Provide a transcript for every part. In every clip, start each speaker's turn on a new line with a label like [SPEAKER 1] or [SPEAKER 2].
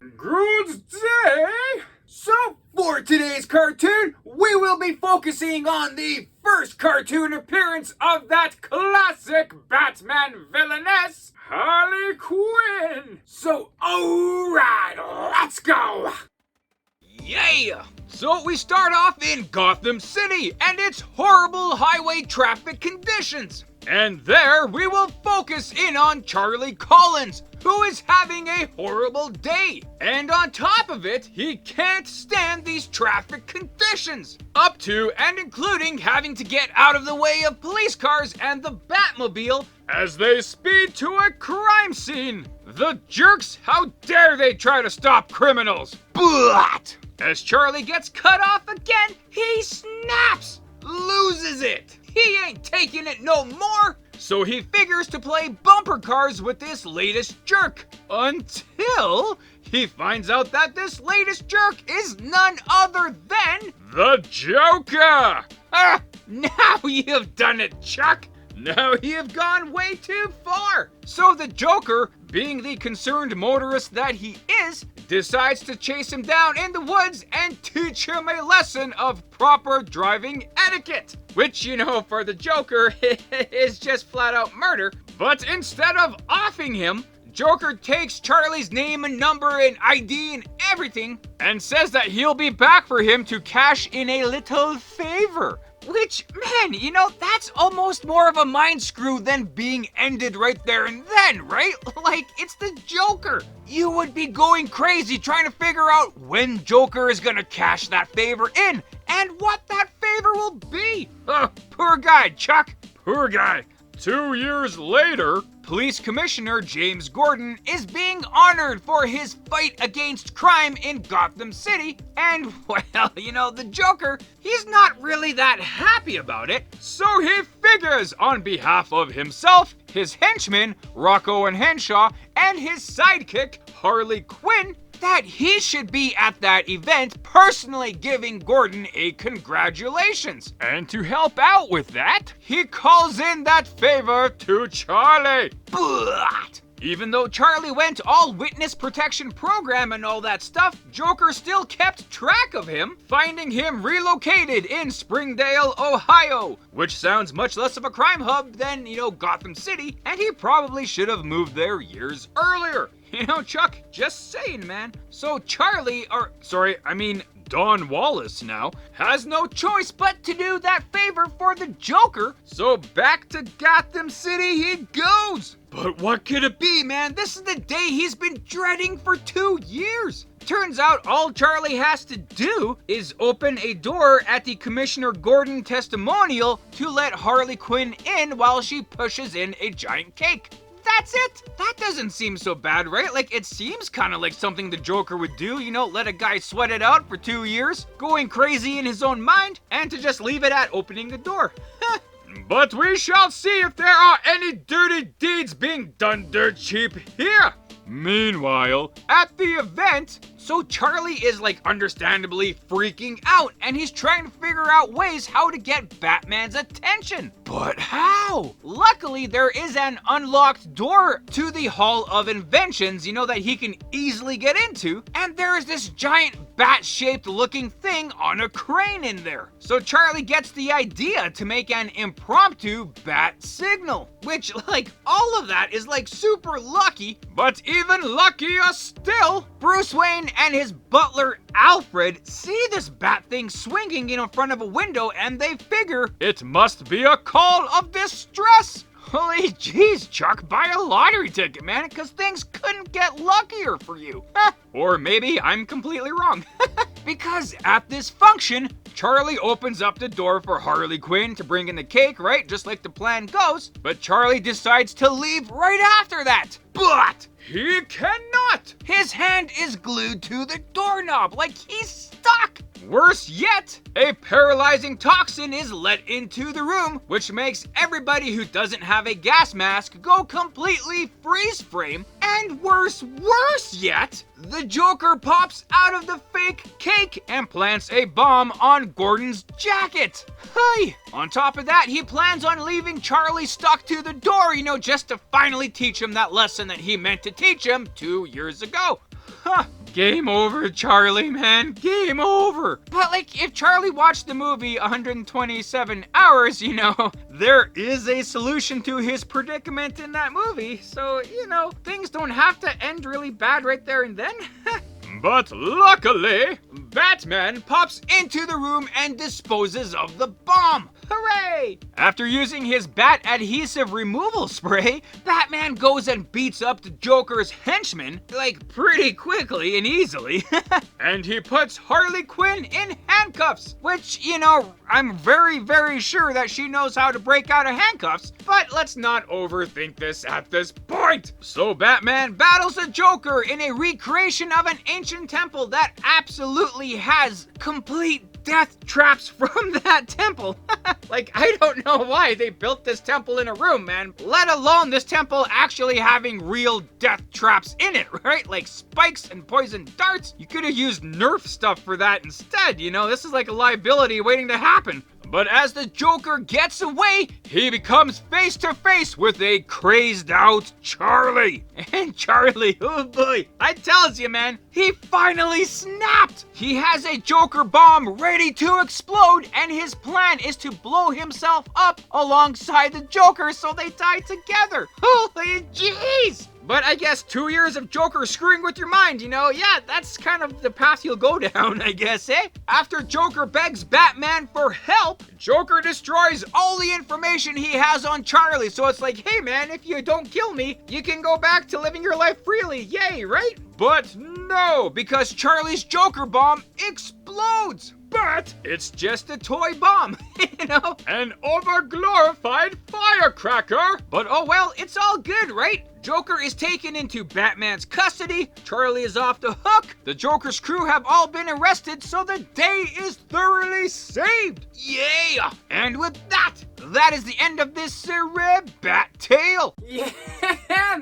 [SPEAKER 1] Good day! So, for today's cartoon, we will be focusing on the first cartoon appearance of that classic Batman villainess, Harley Quinn! So, alright, let's go!
[SPEAKER 2] Yeah! So we start off in Gotham City and its horrible highway traffic conditions. And there we will focus in on Charlie Collins, who is having a horrible day. And on top of it, he can't stand these traffic conditions. Up to and including having to get out of the way of police cars and the Batmobile as they speed to a crime scene. The jerks, how dare they try to stop criminals? But as Charlie gets cut off again, he snaps, loses it. He ain't taking it no more. So he figures to play bumper cars with this latest jerk. Until he finds out that this latest jerk is none other than the Joker. Now you've done it, Chuck. Now you've gone way too far. So the Joker, being the concerned motorist that he is, decides to chase him down in the woods and teach him a lesson of proper driving etiquette. Which, you know, for the Joker, is just flat out murder. But instead of offing him, Joker takes Charlie's name and number and ID and everything and says that he'll be back for him to cash in a little favor. Which, man, you know, that's almost more of a mind screw than being ended right there and then, right? Like, it's the Joker. You would be going crazy trying to figure out when Joker is gonna cash that favor in and what that favor will be. Poor guy, Chuck. Poor guy. 2 years later, Police Commissioner James Gordon is being honored for his fight against crime in Gotham City. And, well, you know, the Joker, he's not really that happy about it. So he figures on behalf of himself, his henchmen, Rocco and Henshaw, and his sidekick, Harley Quinn, that he should be at that event personally giving Gordon a congratulations. And to help out with that, he calls in that favor to Charlie. But even though Charlie went all witness protection program and all that stuff, Joker still kept track of him, finding him relocated in Springdale, Ohio, which sounds much less of a crime hub than, you know, Gotham City, and he probably should have moved there years earlier. You know, Chuck, just saying, man. So Don Wallace now has no choice but to do that favor for the Joker. So back to Gotham City he goes. But what could it be, man? This is the day he's been dreading for 2 years. Turns out all Charlie has to do is open a door at the Commissioner Gordon testimonial to let Harley Quinn in while she pushes in a giant cake. That's it. That doesn't seem so bad, right? Like, it seems kind of like something the Joker would do, you know, let a guy sweat it out for 2 years, going crazy in his own mind, and to just leave it at opening the door. But we shall see if there are any dirty deeds being done dirt cheap here. Meanwhile, at the event, so Charlie is like understandably freaking out and he's trying to figure out ways how to get Batman's attention. But how? Luckily, there is an unlocked door to the Hall of Inventions, you know, that he can easily get into. And there is this giant bat-shaped looking thing on a crane in there. So Charlie gets the idea to make an impromptu bat signal, which, like, all of that is like super lucky. But even luckier still, Bruce Wayne and his butler Alfred see this bat thing swinging in front of a window and they figure it must be a call of distress. Holy jeez, Chuck, buy a lottery ticket, man, because things couldn't get luckier for you. Or maybe I'm completely wrong. Because at this function, Charlie opens up the door for Harley Quinn to bring in the cake, right? Just like the plan goes. But Charlie decides to leave right after that. But he cannot. His hand is glued to the doorknob like he's stuck. Worse yet, a paralyzing toxin is let into the room, which makes everybody who doesn't have a gas mask go completely freeze frame. And worse yet, the Joker pops out of the fake cake and plants a bomb on Gordon's jacket. Hey! On top of that, he plans on leaving Charlie stuck to the door, you know, just to finally teach him that lesson that he meant to teach him 2 years ago. Game over, Charlie, man. Game over. But, like, if Charlie watched the movie 127 hours, there is a solution to his predicament in that movie. So, things don't have to end really bad right there and then. But luckily, Batman pops into the room and disposes of the bomb. Hooray! After using his bat adhesive removal spray, Batman goes and beats up the Joker's henchmen, like, pretty quickly and easily. And he puts Harley Quinn in handcuffs, which, I'm very, very sure that she knows how to break out of handcuffs, but let's not overthink this at this point. So Batman battles the Joker in a recreation of an ancient temple that absolutely has complete death traps from that temple. Like, I don't know why they built this temple in a room, man. Let alone this temple actually having real death traps in it, right? Like spikes and poison darts. You could have used Nerf stuff for that instead, This is like a liability waiting to happen. But as the Joker gets away, he becomes face to face with a crazed out Charlie. And Charlie, oh boy, I tells you, man, he finally snapped. He has a Joker bomb ready to explode, and his plan is to blow himself up alongside the Joker so they die together. Holy jeez. But I guess 2 years of Joker screwing with your mind, yeah, that's kind of the path you'll go down, I guess, eh? After Joker begs Batman for help, Joker destroys all the information he has on Charlie. So it's like, hey man, if you don't kill me, you can go back to living your life freely, yay, right? But no, because Charlie's Joker bomb explodes. But it's just a toy bomb, An over-glorified firecracker. But oh well, it's all good, right? Joker is taken into Batman's custody, Charlie is off the hook, the Joker's crew have all been arrested, so the day is thoroughly saved! Yeah! And with that is the end of this Bat Tale!
[SPEAKER 1] Yeah,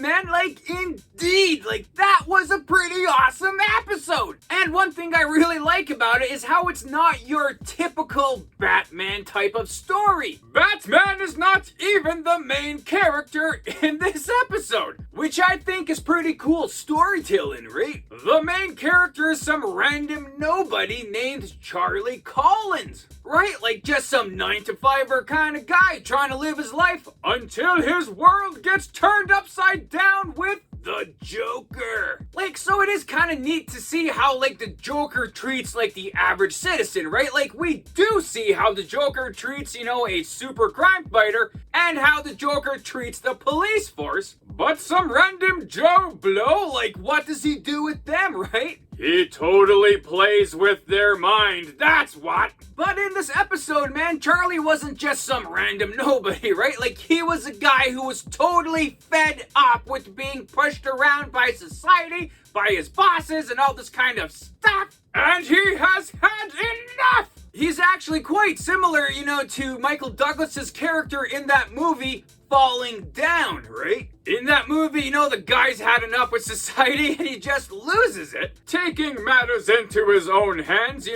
[SPEAKER 1] man, indeed, that was a pretty awesome episode! And one thing I really like about it is how it's not your typical Batman type of story. Batman is not even the main character in this episode, which I think is pretty cool storytelling, right? The main character is some random nobody named Charlie Collins, right? Like just some 9-to-5er kind of guy trying to live his life until his world gets turned upside down with the Joker. So it is kind of neat to see how, the Joker treats, the average citizen, right? We do see how the Joker treats, a super crime fighter, and how the Joker treats the police force. But some random Joe Blow, what does he do with them, right? He totally plays with their mind, that's what. But in this episode, man, Charlie wasn't just some random nobody, right? He was a guy who was totally fed up with being pushed around by society, by his bosses, and all this kind of stuff. And he has had enough! He's actually quite similar, to Michael Douglas's character in that movie, Falling Down, right? In that movie, the guy's had enough with society and he just loses it, taking matters into his own hands,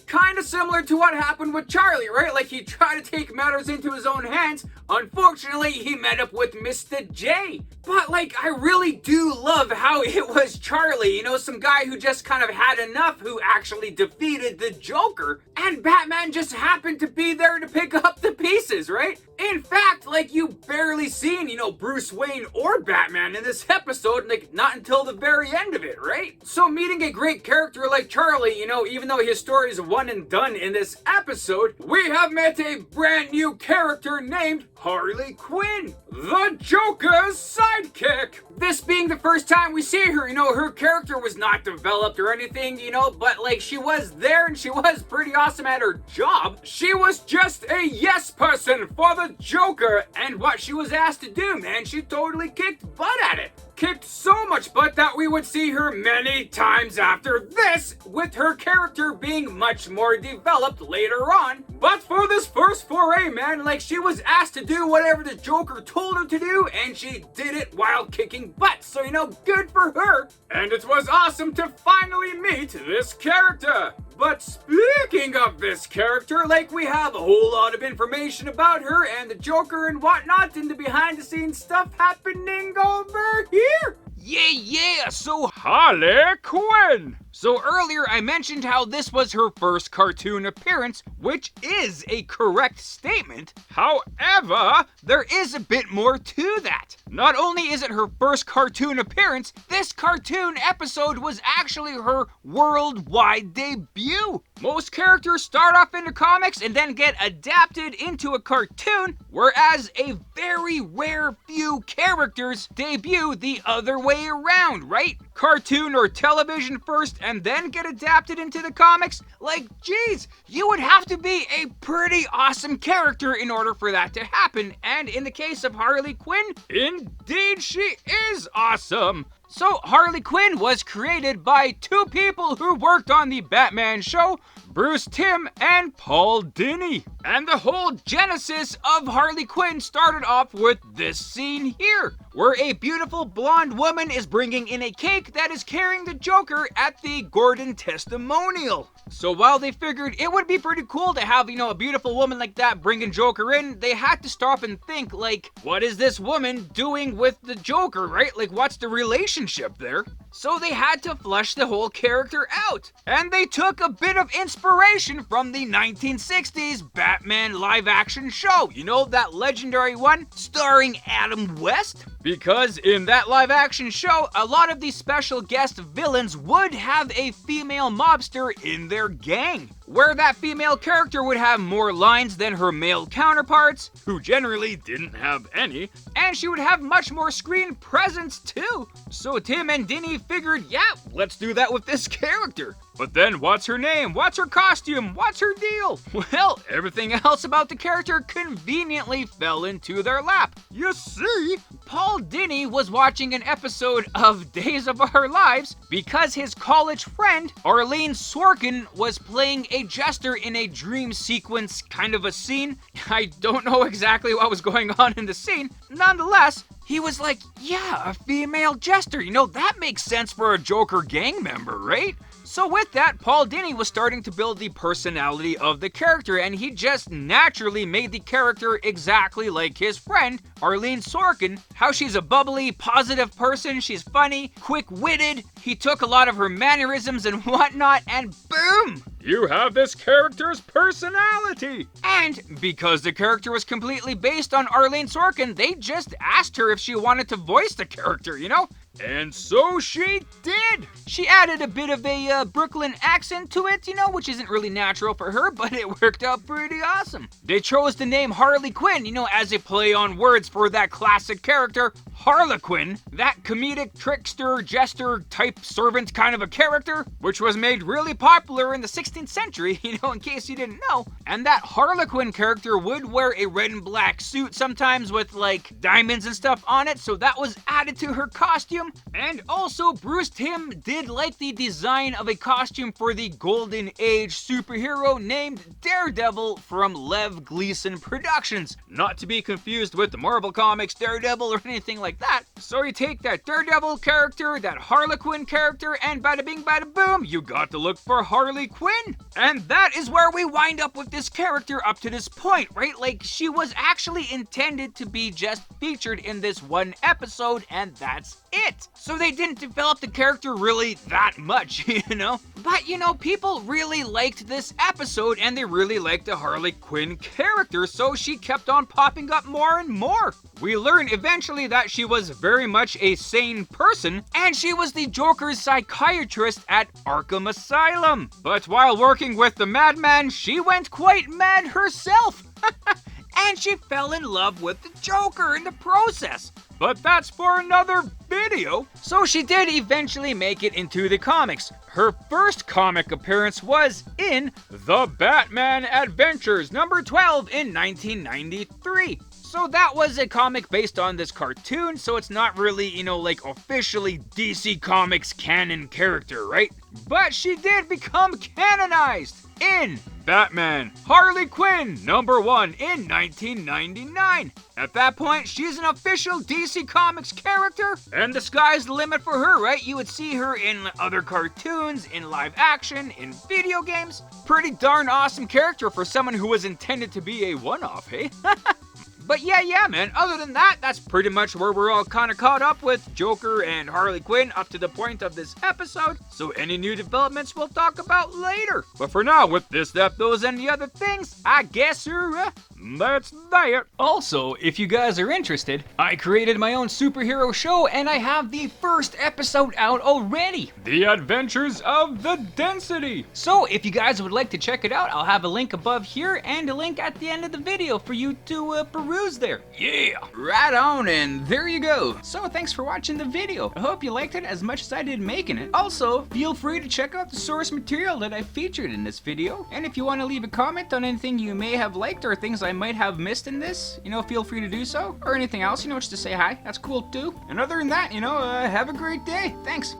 [SPEAKER 1] Kind of similar to what happened with Charlie, right? He tried to take matters into his own hands. Unfortunately, he met up with Mr. J. But, I really do love how it was Charlie, some guy who just kind of had enough, who actually defeated the Joker. And Batman just happened to be there to pick up the pieces, right? In fact, you barely seen, Bruce Wayne or Batman in this episode, not until the very end of it, right? So meeting a great character like Charlie, even though his story is one and done in this episode, we have met a brand new character named Harley Quinn, the Joker's sidekick. This being the first time we see her, her character was not developed or anything, but she was there and she was pretty awesome at her job. She was just a yes person for the Joker, and what she was asked to do, man, she totally kicked butt at it. Kicked so much butt that we would see her many times after this, with her character being much more developed later on. But for this first foray, man, she was asked to do whatever the Joker told her to do, and she did it while kicking butt. So, good for her. And it was awesome to finally meet this character. But speaking of this character, we have a whole lot of information about her and the Joker and whatnot, and the behind the scenes stuff happening over here.
[SPEAKER 2] Yeah, so Harley Quinn! So earlier I mentioned how this was her first cartoon appearance, which is a correct statement. However, there is a bit more to that. Not only is it her first cartoon appearance, this cartoon episode was actually her worldwide debut. Most characters start off into comics and then get adapted into a cartoon, whereas a very rare few characters debut the other way around, right? Cartoon or television first and then get adapted into the comics? Like, geez, you would have to be a pretty awesome character in order for that to happen. And in the case of Harley Quinn, indeed she is awesome. So Harley Quinn was created by two people who worked on the Batman show, Bruce Timm and Paul Dini. And the whole genesis of Harley Quinn started off with this scene here, where a beautiful blonde woman is bringing in a cake that is carrying the Joker at the Gordon testimonial. So while they figured it would be pretty cool to have, a beautiful woman like that bringing Joker in, they had to stop and think, like, what is this woman doing with the Joker, right? Like, what's the relationship there? So they had to flesh the whole character out. And they took a bit of inspiration from the 1960s Batman live-action show. You know, that legendary one starring Adam West? Because in that live-action show, a lot of these special guest villains would have a female mobster in their gang, where that female character would have more lines than her male counterparts, who generally didn't have any, and she would have much more screen presence too. So Tim and Dini figured, yeah, let's do that with this character. But then what's her name? What's her costume? What's her deal? Well, everything else about the character conveniently fell into their lap. You see, Paul Dini was watching an episode of Days of Our Lives because his college friend, Arlene Sorkin, was playing a jester in a dream sequence kind of a scene. I don't know exactly what was going on in the scene. Nonetheless, he was like, yeah, a female jester. That makes sense for a Joker gang member, right? So with that, Paul Dini was starting to build the personality of the character, and he just naturally made the character exactly like his friend, Arlene Sorkin. How she's a bubbly, positive person, she's funny, quick-witted. He took a lot of her mannerisms and whatnot, and boom! You have this character's personality! And because the character was completely based on Arlene Sorkin, they just asked her if she wanted to voice the character, And so she did! She added a bit of a Brooklyn accent to it, which isn't really natural for her, but it worked out pretty awesome. They chose the name Harley Quinn, as a play on words for that classic character, Harlequin, that comedic trickster, jester type servant kind of a character, which was made really popular in the 16th century, in case you didn't know. And that Harlequin character would wear a red and black suit sometimes with like diamonds and stuff on it, so that was added to her costume. And also Bruce Timm did like the design of a costume for the Golden Age superhero named Daredevil from Lev Gleason Productions. Not to be confused with the Marvel Comics Daredevil or anything like that. So you take that Daredevil character, that Harlequin character, and bada bing bada boom, you got to look for Harley Quinn. And that is where we wind up with this character up to this point, right? Like, she was actually intended to be just featured in this one episode, and that's it. So they didn't develop the character really that much, But, people really liked this episode, and they really liked the Harley Quinn character, so she kept on popping up more and more. We learn eventually that she was very much a sane person, and she was the Joker's psychiatrist at Arkham Asylum. But while working with the Madman, she went quite mad herself. And she fell in love with the Joker in the process. But that's for another video. So she did eventually make it into the comics. Her first comic appearance was in The Batman Adventures number 12 in 1993. So that was a comic based on this cartoon, so it's not really, like officially DC Comics canon character, right? But she did become canonized in Batman Harley Quinn number 1 in 1999. At that point, she's an official DC Comics character, and the sky's the limit for her, right? You would see her in other cartoons, in live action, in video games. Pretty darn awesome character for someone who was intended to be a one-off, hey? But yeah, man, other than that, that's pretty much where we're all kind of caught up with Joker and Harley Quinn up to the point of this episode. So any new developments we'll talk about later. But for now, with this, that, those, and the other things, I guess that's that. Also, if you guys are interested, I created my own superhero show and I have the first episode out already. The Adventures of the Density. So if you guys would like to check it out, I'll have a link above here and a link at the end of the video for you to peruse there. Yeah, right on, and there you go. So thanks for watching the video. I hope you liked it as much as I did making it. Also, feel free to check out the source material that I featured in this video. And if you want to leave a comment on anything you may have liked or things I might have missed in this, feel free to do so. Or anything else, just to say hi. That's cool too. And other than that, have a great day. Thanks.